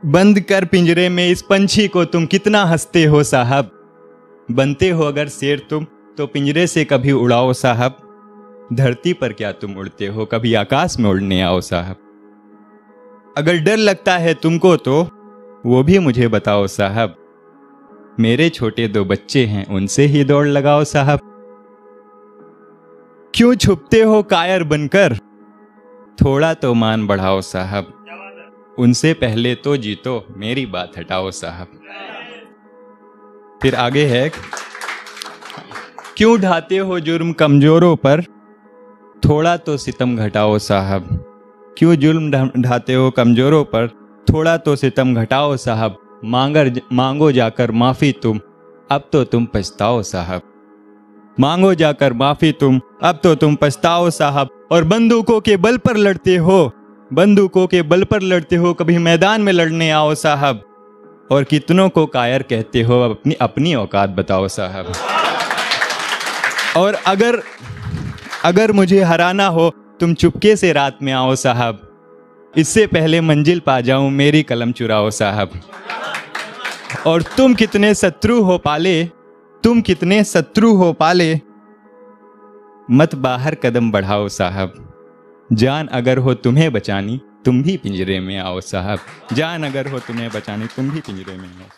बंद कर पिंजरे में इस पंछी को, तुम कितना हंसते हो साहब। बनते हो अगर शेर तुम तो पिंजरे से कभी उड़ाओ साहब। धरती पर क्या तुम उड़ते हो, कभी आकाश में उड़ने आओ साहब। अगर डर लगता है तुमको तो वो भी मुझे बताओ साहब। मेरे छोटे 2 बच्चे हैं, उनसे ही दौड़ लगाओ साहब। क्यों छुपते हो कायर बनकर, थोड़ा तो मान बढ़ाओ साहब। उनसे पहले तो जीतो, मेरी बात हटाओ साहब। फिर आगे है, क्यों ढाते हो जुर्म कमजोरों पर, थोड़ा तो सितम घटाओ साहब। क्यों जुर्म ढाते हो कमजोरों पर, थोड़ा तो सितम घटाओ साहब। मांगो जाकर माफी तुम, अब तो तुम पछताओ साहब। मांगो जाकर माफी तुम, अब तो तुम पछताओ साहब। और बंदूकों के बल पर लड़ते हो, बंदूकों के बल पर लड़ते हो, कभी मैदान में लड़ने आओ साहब। और कितनों को कायर कहते हो, अपनी अपनी औकात बताओ साहब। और अगर मुझे हराना हो, तुम चुपके से रात में आओ साहब। इससे पहले मंजिल पा जाऊं, मेरी कलम चुराओ साहब। और तुम कितने शत्रु हो पाले, तुम कितने शत्रु हो पाले, मत बाहर कदम बढ़ाओ साहब। जान अगर हो तुम्हें बचानी, तुम भी पिंजरे में आओ साहब। जान अगर हो तुम्हें बचानी, तुम भी पिंजरे में आओ।